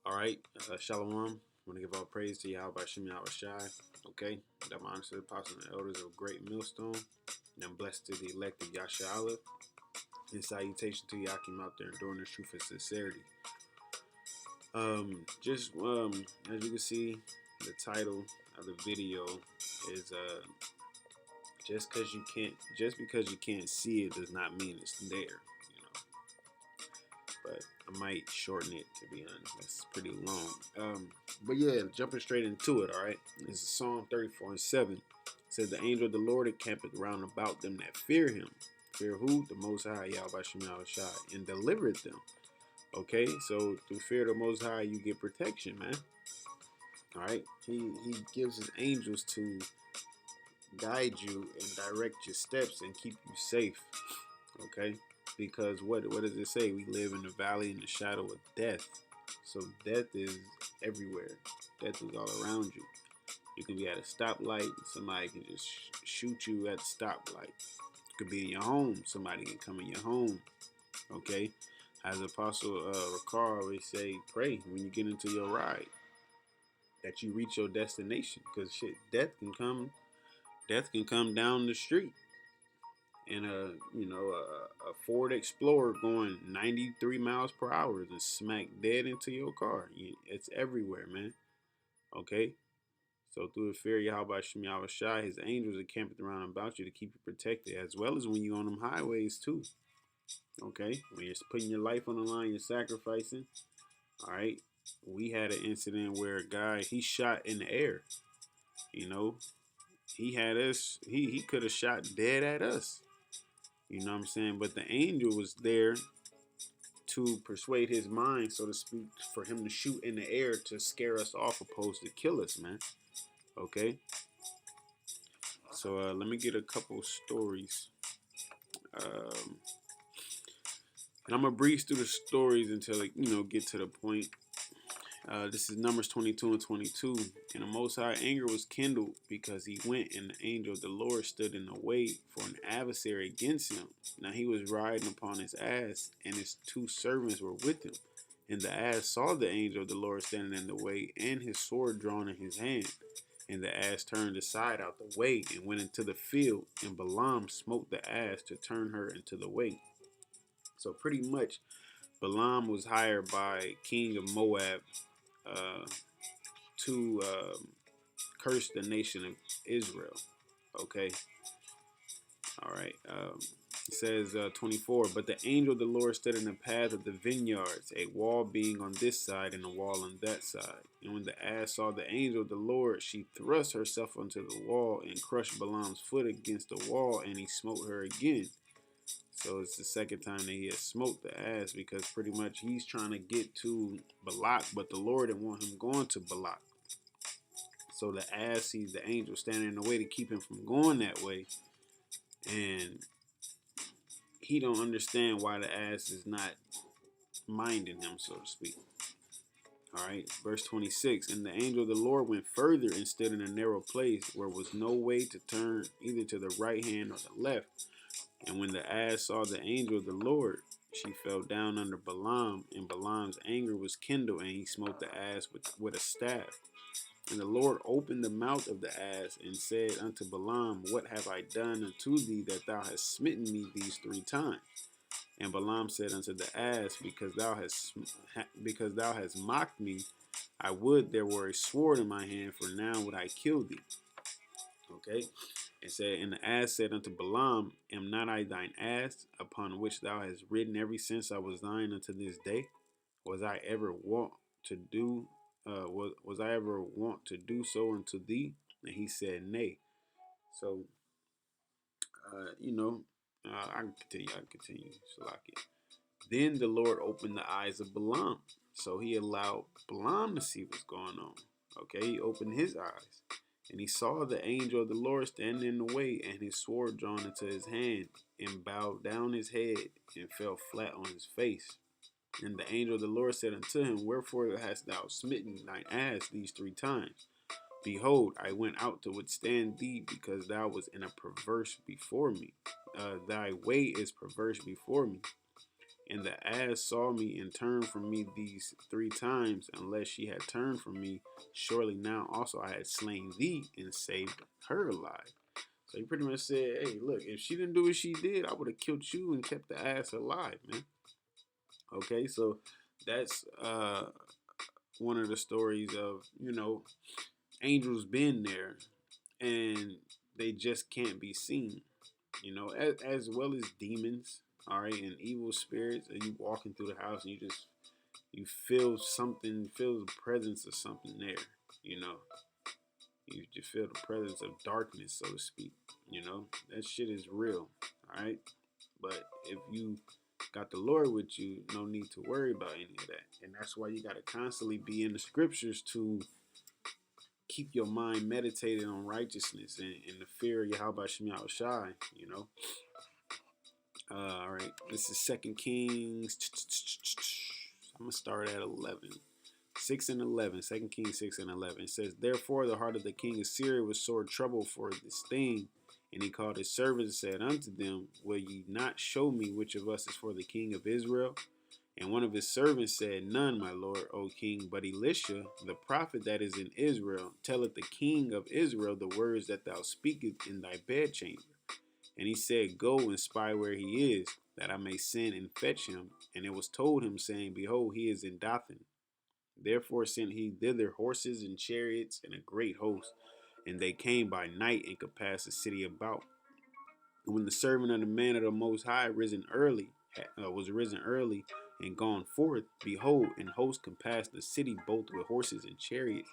All right, Shalom. I want to give all praise to Yahweh Shem Yahweh Shai. Okay, that my honor to the apostles and elders of Great Millstone. And I'm blessed to the elect of Yasha Aleph. And salutation to Yakim out there enduring the truth and sincerity. As you can see, the title of the video is just because you can't see it does not mean it's there. But I might shorten it, to be honest. That's pretty long. But yeah, jumping straight into it, all right? This is Psalm 34:7. It says, the angel of the Lord encampeth round about them that fear him. Fear who? The Most High, Yahweh Shem Yahweh Shai, and delivered them. Okay, so through fear of the Most High, you get protection, man. All right, he gives his angels to guide you and direct your steps and keep you safe. Okay, because what does it say? We live in the valley in the shadow of death. So death is everywhere. Death is all around you. You can be at a stoplight, somebody can just shoot you at the stoplight. You could be in your home, somebody can come in your home. Okay, as Apostle Ricard always say, pray when you get into your ride that you reach your destination, because shit, death can come down the street in a Ford Explorer going 93 miles per hour and smack dead into your car. It's everywhere, man. Okay, so through the fear of Yahweh Shem Yahweh Shai, his angels are camped around about you to keep you protected, as well as when you're on them highways too. Okay, when you're putting your life on the line, you're sacrificing. All right, we had an incident where a guy, he shot in the air. You know, he had us. He could have shot dead at us. You know what I'm saying? But the angel was there to persuade his mind, so to speak, for him to shoot in the air to scare us off, opposed to kill us, man. Okay. So let me get a couple stories. Um, and I'm gonna breeze through the stories until get to the point. This is Numbers 22 and 22. And the Most High anger was kindled because he went, and the angel of the Lord stood in the way for an adversary against him. Now he was riding upon his ass, and his two servants were with him. And the ass saw the angel of the Lord standing in the way, and his sword drawn in his hand. And the ass turned aside out the way and went into the field, and Balaam smote the ass to turn her into the way. So pretty much, Balaam was hired by King of Moab to curse the nation of Israel. Okay. All right. It says 24, but the angel of the Lord stood in the path of the vineyards, a wall being on this side and a wall on that side. And when the ass saw the angel of the Lord, she thrust herself onto the wall and crushed Balaam's foot against the wall, and he smote her again. So it's the second time that he has smoked the ass, because pretty much he's trying to get to Balak, but the Lord didn't want him going to Balak. So the ass sees the angel standing in the way to keep him from going that way. And he don't understand why the ass is not minding him, so to speak. All right, verse 26. And the angel of the Lord went further and stood in a narrow place where was no way to turn either to the right hand or the left. And when the ass saw the angel of the Lord, she fell down under Balaam, and Balaam's anger was kindled, and he smote the ass with a staff. And the Lord opened the mouth of the ass and said unto Balaam, what have I done unto thee that thou hast smitten me these 3 times? And Balaam said unto the ass, because thou hast mocked me, I would there were a sword in my hand, for now would I kill thee. Okay. It said, and the ass said unto Balaam, am not I thine ass, upon which thou hast ridden ever since I was thine unto this day? Was I ever wont to do was I ever wont to do so unto thee? And he said, nay. So I can continue. Salaki. Then the Lord opened the eyes of Balaam. So he allowed Balaam to see what's going on. Okay, he opened his eyes. And he saw the angel of the Lord standing in the way, and his sword drawn into his hand, and bowed down his head, and fell flat on his face. And the angel of the Lord said unto him, wherefore hast thou smitten thine ass these 3 times? Behold, I went out to withstand thee, because thou was in a perverse before me. Thy way is perverse before me. And the ass saw me and turned from me these 3 times. Unless she had turned from me, surely now also I had slain thee and saved her alive. So he pretty much said, hey, look, if she didn't do what she did, I would have killed you and kept the ass alive, man. Okay, so that's one of the stories of, angels been there and they just can't be seen, as well as demons, all right, and evil spirits. And you walking through the house and you feel something, feel the presence of something there, you know. You just feel the presence of darkness, so to speak. That shit is real, all right. But if you got the Lord with you, no need to worry about any of that. And that's why you got to constantly be in the scriptures to keep your mind meditated on righteousness and the fear of Yahweh Shem Shai, all right, this is 2 Kings. I'm going to start at 11. 6 and 11. 2 Kings 6 and 11. It says, therefore the heart of the king of Syria was sore troubled for this thing. And he called his servants and said unto them, will ye not show me which of us is for the king of Israel? And one of his servants said, none, my lord, O king, but Elisha, the prophet that is in Israel, telleth the king of Israel the words that thou speakest in thy bedchamber. And he said, go and spy where he is, that I may send and fetch him. And it was told him, saying, behold, he is in Dothan. Therefore sent he thither horses and chariots and a great host. And they came by night and compassed the city about. And when the servant of the man of the Most High was risen early and gone forth, behold, an host compassed the city both with horses and chariots.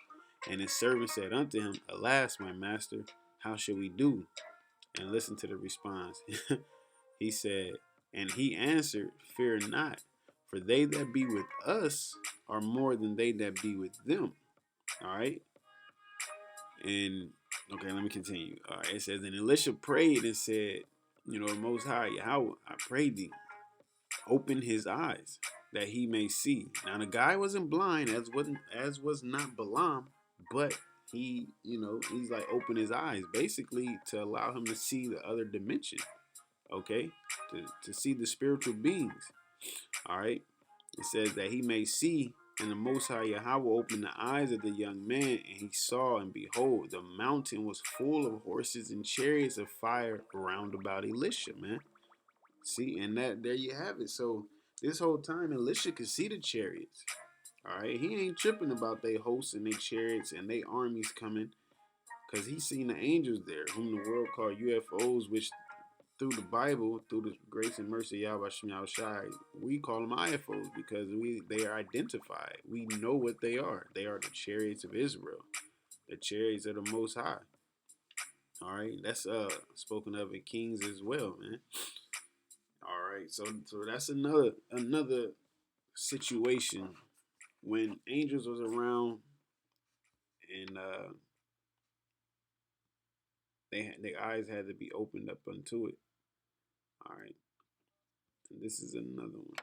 And his servant said unto him, alas, my master, how shall we do? And listen to the response. He said, and he answered, fear not, for they that be with us are more than they that be with them. All right. And okay, let me continue. All right, it says, and Elisha prayed and said, Most High Yahweh, I pray thee, open his eyes that he may see. Now the guy wasn't blind, as was not Balaam, but he's like open his eyes, basically to allow him to see the other dimension. Okay, to see the spiritual beings. All right, it says that he may see. And the Most High Yahweh opened the eyes of the young man, and he saw, and behold, the mountain was full of horses and chariots of fire round about Elisha, man. See, and there you have it. So this whole time, Elisha could see the chariots. All right, he ain't tripping about they hosts and they chariots and they armies coming, because he seen the angels there, whom the world called UFOs, which through the Bible, through the grace and mercy of Yahweh Shem Shai, we call them IFOs because they are identified. We know what they are. They are the chariots of Israel, the chariots of the Most High. All right, that's spoken of in Kings as well, man. All right, so that's another situation when angels was around and their eyes had to be opened up unto it. All right. And this is another one.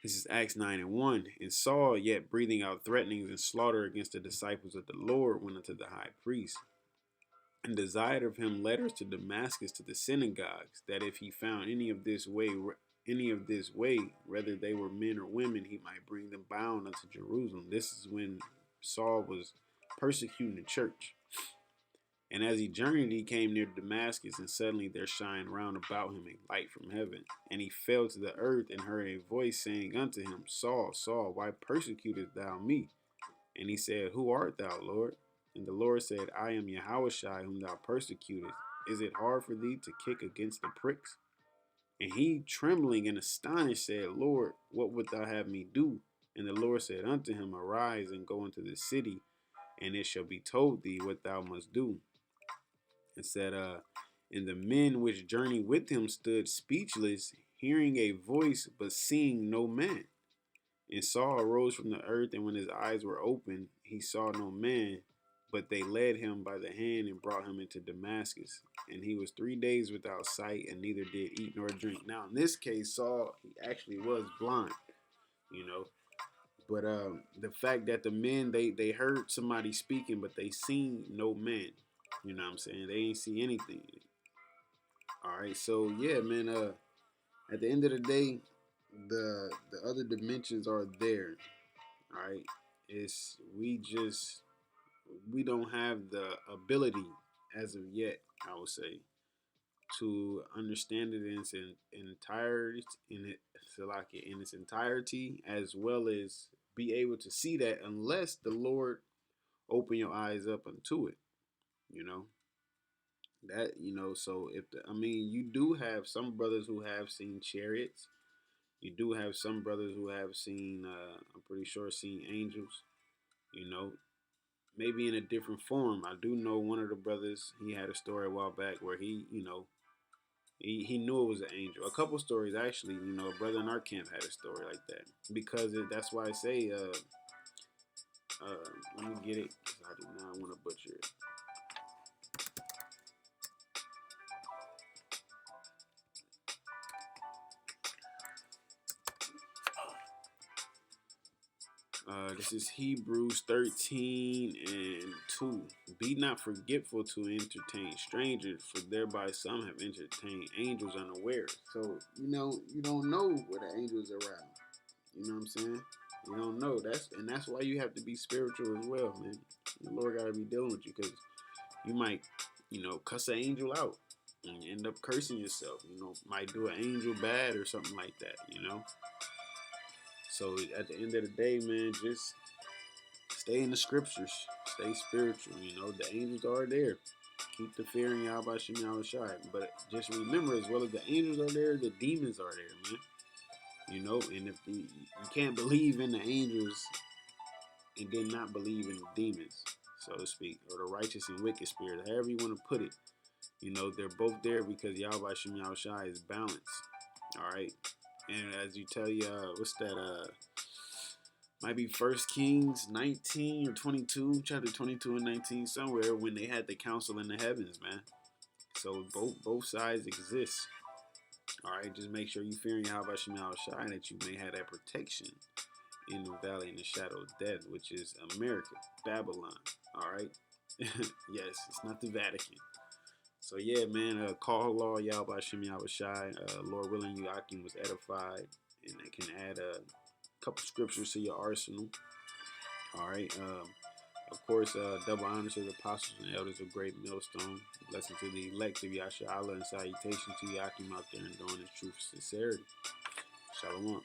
This is Acts 9 and 1. And Saul, yet breathing out threatenings and slaughter against the disciples of the Lord, went unto the high priest, and desired of him letters to Damascus to the synagogues, that if he found any of this way, whether they were men or women, he might bring them bound unto Jerusalem. This is when Saul was persecuting the church. And as he journeyed, he came near Damascus, and suddenly there shined round about him a light from heaven. And he fell to the earth and heard a voice saying unto him, Saul, Saul, why persecutest thou me? And he said, who art thou, Lord? And the Lord said, I am Yahushai, whom thou persecutest. Is it hard for thee to kick against the pricks? And he, trembling and astonished, said, Lord, what wilt thou have me do? And the Lord said unto him, arise and go into the city, and it shall be told thee what thou must do. And said, and the men which journeyed with him stood speechless, hearing a voice, but seeing no man. And Saul arose from the earth, and when his eyes were opened, he saw no man, but they led him by the hand and brought him into Damascus. And he was 3 days without sight, and neither did eat nor drink. Now, in this case, Saul, he actually was blind, But the fact that the men, they heard somebody speaking, but they seen no man. You know what I'm saying? They ain't see anything. All right, so yeah, man. At the end of the day, the other dimensions are there. All right, it's we don't have the ability as of yet, I would say, to understand it in its entirety, in its entirety, as well as be able to see that, unless the Lord open your eyes up unto it. You know that. So I mean, you do have some brothers who have seen chariots. You do have some brothers who have seen, I'm pretty sure, seen angels. You know, maybe in a different form. I do know one of the brothers. He had a story a while back where he knew it was an angel. A couple stories actually. A brother in our camp had a story like that, because that's why I say, let me get it, because I do not want to butcher it. This is Hebrews 13 and 2. Be not forgetful to entertain strangers, for thereby some have entertained angels unaware. So, you don't know where the angels are around. You know what I'm saying? You don't know. That's why you have to be spiritual as well, man. The Lord gotta be dealing with you, because you might, cuss an angel out and you end up cursing yourself. Might do an angel bad or something like that. So at the end of the day, man, just stay in the scriptures. Stay spiritual. The angels are there. Keep the fear in Yahweh Shem Yahweh Shai. But just remember, as well as the angels are there, the demons are there, man. And if you can't believe in the angels and then not believe in the demons, so to speak, or the righteous and wicked spirit, however you want to put it, they're both there, because Yahweh Shem Yahweh Shai is balanced. All right. And as you tell you, what's that? Might be First Kings 19 or 22, chapter 22 and 19, somewhere, when they had the council in the heavens, man. So both sides exist. All right, just make sure you fearing Yahweh Shem Yahweh Shai, that you may have that protection in the valley in the shadow of death, which is America, Babylon. All right, yes, it's not the Vatican. So yeah, man, call law Yahweh Shem Yahweh Shai. Lord willing, Joachim was edified, and they can add a couple scriptures to your arsenal. All right. Of course, double honors to the apostles and elders of Great Millstone. Blessing to the elect of Yasha Allah, and salutation to Joachim out there and doing his truth and sincerity. Shalom.